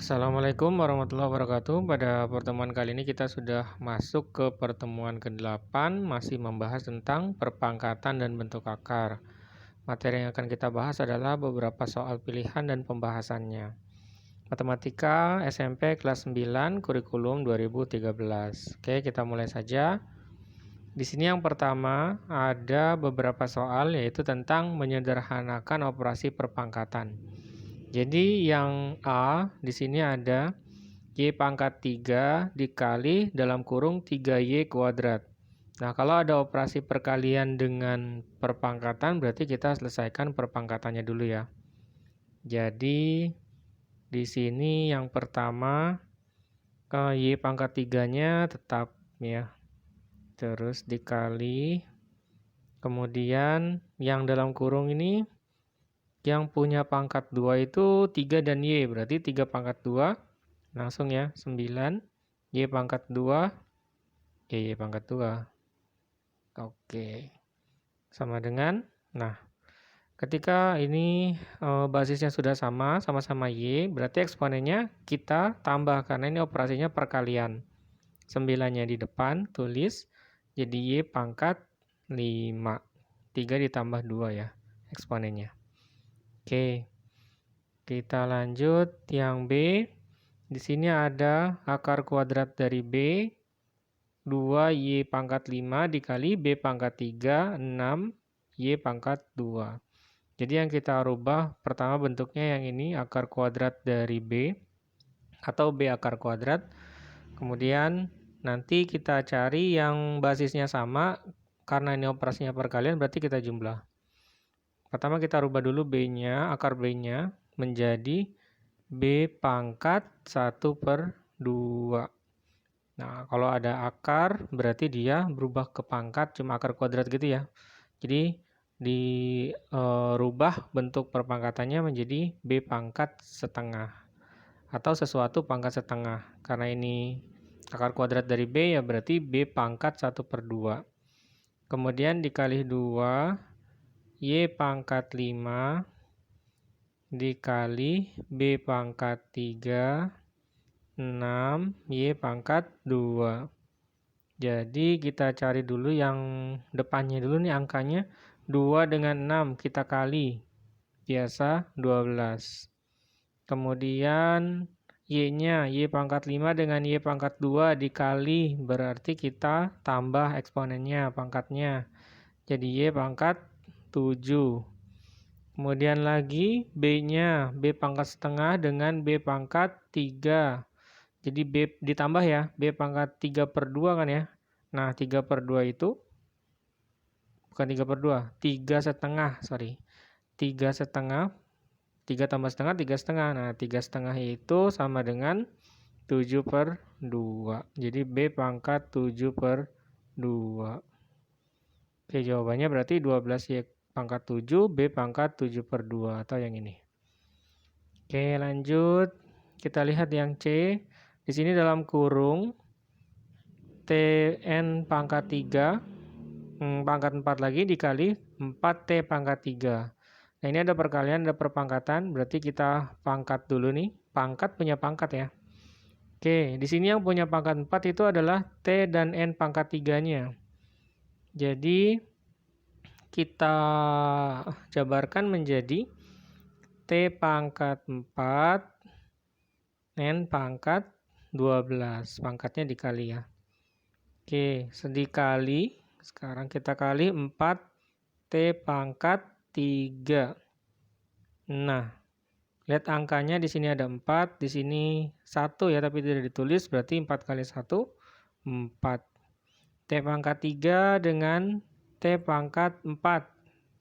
Assalamualaikum warahmatullahi wabarakatuh. Pada pertemuan kali ini kita sudah masuk ke pertemuan ke-8, masih membahas tentang perpangkatan dan bentuk akar. Materi yang akan kita bahas adalah beberapa soal pilihan dan pembahasannya. Matematika SMP kelas 9 kurikulum 2013. Oke, kita mulai saja. Di sini yang pertama ada beberapa soal yaitu tentang menyederhanakan operasi perpangkatan. Jadi yang A di sini ada Y pangkat 3 dikali dalam kurung 3Y kuadrat. Nah, kalau ada operasi perkalian dengan perpangkatan berarti kita selesaikan perpangkatannya dulu ya. Jadi di sini yang pertama Y pangkat 3-nya tetap ya. Terus dikali, kemudian yang dalam kurung ini yang punya pangkat 2 itu 3 dan Y, berarti 3 pangkat 2, langsung ya, 9, Y pangkat 2, Y pangkat 2. Oke, sama dengan, nah, ketika ini basisnya sudah sama-sama Y, berarti eksponennya kita tambah, karena ini operasinya perkalian. 9-nya di depan, tulis, jadi Y pangkat 5. 3 ditambah 2 ya, eksponennya. Oke, kita lanjut yang B. Di sini ada akar kuadrat dari B, 2Y pangkat 5 dikali B pangkat 3, 6Y pangkat 2. Jadi yang kita rubah pertama bentuknya yang ini, akar kuadrat dari B, atau B akar kuadrat. Kemudian nanti kita cari yang basisnya sama, karena ini operasinya perkalian berarti kita jumlah. Pertama kita rubah dulu B-nya, akar B-nya menjadi B pangkat 1/2. Nah, kalau ada akar berarti dia berubah ke pangkat, cuma akar kuadrat gitu ya. Jadi dirubah bentuk perpangkatannya menjadi B pangkat setengah atau sesuatu pangkat setengah. Karena ini akar kuadrat dari B ya berarti B pangkat 1/2. Kemudian dikali 2, Y pangkat 5 dikali B pangkat 3, 6, Y pangkat 2. Jadi kita cari dulu yang depannya dulu nih angkanya. 2 dengan 6 kita kali. Biasa 12. Kemudian Y-nya, Y pangkat 5 dengan Y pangkat 2 dikali. Berarti kita tambah eksponennya, pangkatnya. Jadi Y pangkat 7. Kemudian lagi B-nya, B pangkat setengah dengan B pangkat 3. Jadi B ditambah ya, B pangkat 3/2 kan ya. Nah, 3/2 itu, bukan 3/2, 3,5, sorry. 3,5, 3 tambah setengah, 3,5. Nah, 3,5 itu sama dengan 7/2. Jadi B pangkat 7/2. Oke, jawabannya berarti 12Y pangkat 7, B pangkat 7/2, atau yang ini. Oke, lanjut. Kita lihat yang C. Di sini dalam kurung Tn pangkat 3, pangkat 4 lagi dikali 4T pangkat 3. Nah, ini ada perkalian, ada perpangkatan, berarti kita pangkat dulu nih. Pangkat punya pangkat ya. Oke, di sini yang punya pangkat 4 itu adalah T dan N pangkat 3-nya. Jadi, kita jabarkan menjadi T pangkat 4, N pangkat 12. Pangkatnya dikali ya. Oke, sedikali. Sekarang kita kali 4T pangkat 3. Nah, lihat angkanya di sini ada 4, di sini 1 ya, tapi tidak ditulis, berarti 4 kali 1, 4. T pangkat 3 dengan T pangkat 4.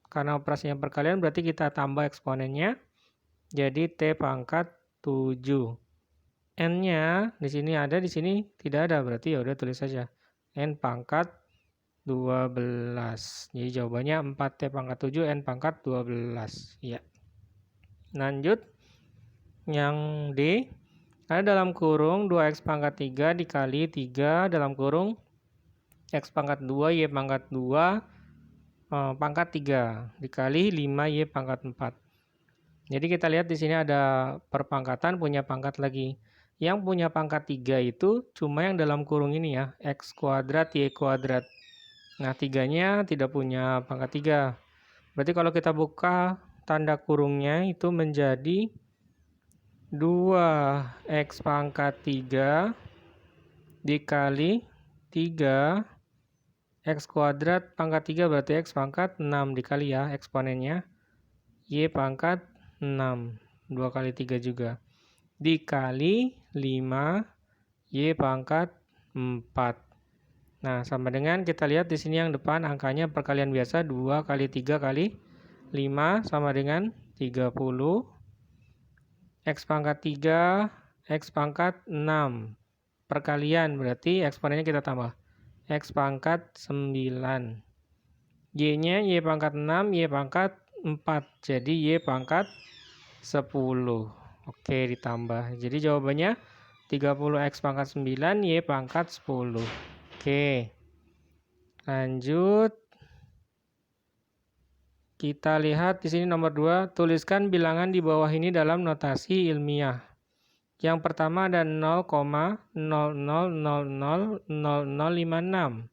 Karena operasinya perkalian berarti kita tambah eksponennya, jadi T pangkat 7. N-nya di sini ada, di sini tidak ada, berarti ya udah tulis saja N pangkat 12. Jadi jawabannya 4T pangkat 7, N pangkat 12. Ya. Lanjut. Yang D. Ada dalam kurung 2X pangkat 3 dikali 3 dalam kurung X pangkat 2, Y pangkat 2, pangkat 3 dikali 5Y pangkat 4. Jadi kita lihat di sini ada perpangkatan punya pangkat lagi. Yang punya pangkat 3 itu cuma yang dalam kurung ini ya, x kuadrat y kuadrat. Nah, 3-nya tidak punya pangkat 3. Berarti kalau kita buka tanda kurungnya itu menjadi 2x pangkat 3 dikali 3 x kuadrat pangkat 3 berarti x pangkat 6 dikali ya eksponennya y pangkat 6. 2 kali 3 juga. Dikali 5 y pangkat 4. Nah, sama dengan kita lihat di sini yang depan angkanya perkalian biasa 2 kali 3 kali 5 sama dengan 30. X pangkat 3, X pangkat 6. Perkalian berarti eksponennya kita tambah. X pangkat 9. Y-nya Y pangkat 6, Y pangkat 4. Jadi Y pangkat 10. Oke, ditambah. Jadi jawabannya 30x pangkat 9, Y pangkat 10. Oke. Lanjut. Kita lihat di sini nomor 2. Tuliskan bilangan di bawah ini dalam notasi ilmiah. Yang pertama ada 0,00000056.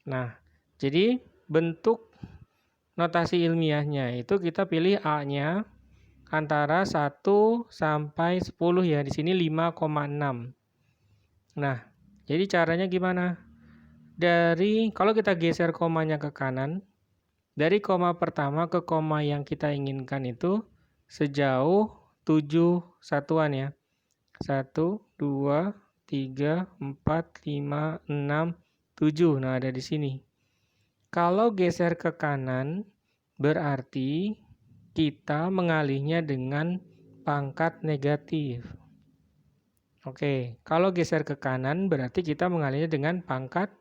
Nah, jadi bentuk notasi ilmiahnya itu kita pilih A-nya antara 1 sampai 10 ya. Di sini 5,6. Nah, jadi caranya gimana? Kalau kita geser komanya ke kanan, dari koma pertama ke koma yang kita inginkan itu sejauh 7 satuan ya. 1, 2, 3, 4, 5, 6, 7. Nah, ada di sini. Kalau geser ke kanan, berarti kita mengalihnya dengan pangkat negatif. Oke, kalau geser ke kanan, berarti kita mengalihnya dengan pangkat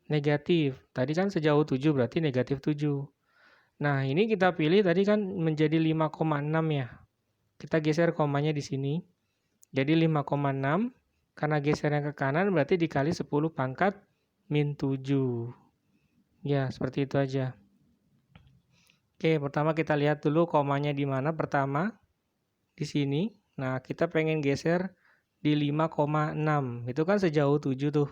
negatif. Tadi kan sejauh 7, berarti negatif 7. Nah, ini kita pilih tadi kan menjadi 5,6 ya. Kita geser komanya di sini. Jadi 5,6, karena gesernya ke kanan berarti dikali 10 pangkat min 7. Ya, seperti itu aja. Oke, pertama kita lihat dulu komanya di mana. Pertama, di sini. Nah, kita pengen geser di 5,6. Itu kan sejauh 7 tuh.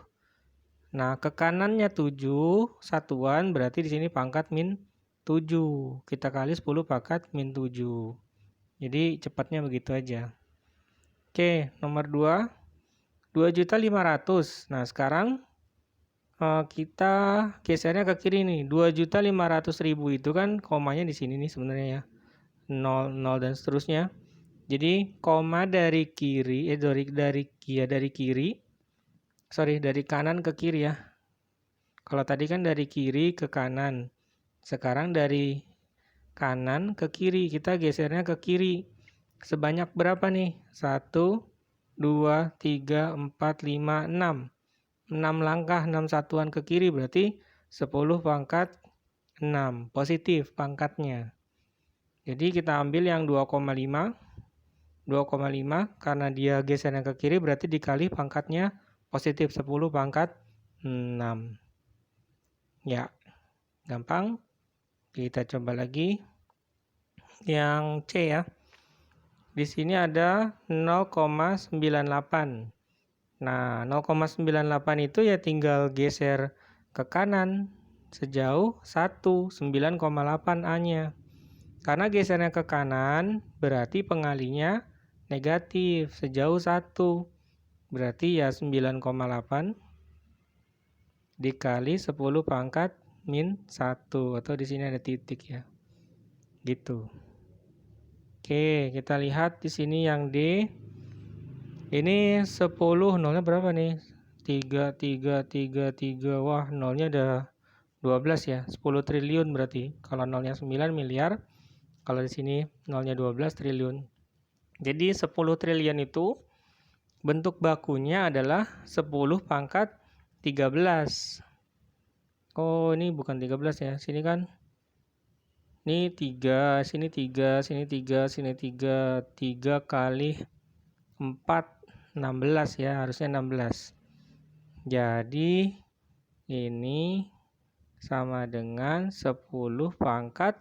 Nah, ke kanannya 7 satuan berarti di sini pangkat min 7. Kita kali 10 pangkat min 7. Jadi cepatnya begitu aja. Oke, nomor 2. 2.500.000. Nah, sekarang kita gesernya ke kiri nih. 2.500.000 itu kan komanya di sini nih sebenarnya ya. 0, 0 dan seterusnya. Jadi koma dari kiri dari kanan ke kiri ya. Kalau tadi kan dari kiri ke kanan. Sekarang dari kanan ke kiri, kita gesernya ke kiri. Sebanyak berapa nih? 1, 2, 3, 4, 5, 6. 6 langkah, 6 satuan ke kiri berarti 10 pangkat 6. Positif pangkatnya. Jadi kita ambil yang 2,5. 2,5 karena dia gesernya ke kiri berarti dikali pangkatnya positif 10 pangkat 6. Ya, gampang. Kita coba lagi. Yang C ya. Di sini ada 0,98. Nah, 0,98 itu ya tinggal geser ke kanan sejauh 1, 9,8 A-nya. Karena gesernya ke kanan berarti pengalinya negatif sejauh 1. Berarti ya 9,8 dikali 10 pangkat min 1 atau di sini ada titik ya. Gitu. Oke, kita lihat di sini yang D. Ini 10, nolnya berapa nih? 3, 3, 3, 3. Wah, nolnya ada 12 ya. 10 triliun berarti. Kalau nolnya 9 miliar, kalau di sini nolnya 12 triliun. Jadi 10 triliun itu bentuk bakunya adalah 10 pangkat 13. Oh, ini bukan 13 ya. Sini kan ini 3, sini 3, sini 3, sini 3. 3 kali 4, 16 ya. Harusnya 16. Jadi ini sama dengan 10 pangkat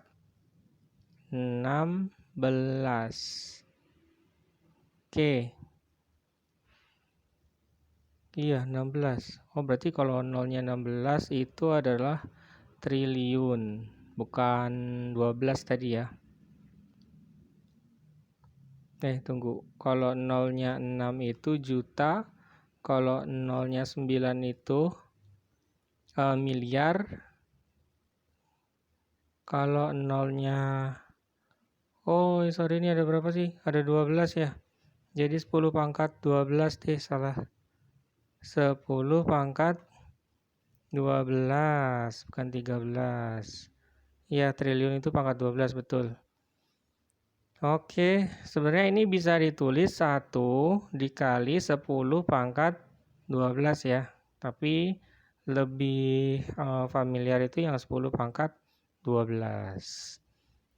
16. Oke. Iya, 16. Oh, berarti kalau nolnya 16 itu adalah triliun, bukan 12 tadi ya. Tunggu. Kalau nolnya 6 itu juta, kalau nolnya 9 itu miliar, kalau nolnya oh sorry, ini ada berapa sih? Ada 12 ya. Jadi 10 pangkat 12 deh, salah. 10 pangkat 12, bukan 13. Iya, triliun itu pangkat 12, betul. Oke, sebenarnya ini bisa ditulis 1 dikali 10 pangkat 12 ya. Tapi lebih familiar itu yang 10 pangkat 12.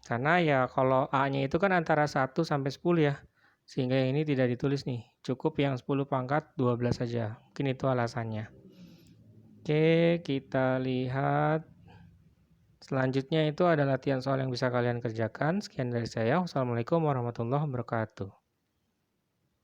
Karena ya kalau A-nya itu kan antara 1 sampai 10 ya. Sehingga yang ini tidak ditulis nih. Cukup yang 10 pangkat 12 saja. Mungkin itu alasannya. Oke, kita lihat. Selanjutnya itu ada latihan soal yang bisa kalian kerjakan. Sekian dari saya. Wassalamualaikum warahmatullahi wabarakatuh.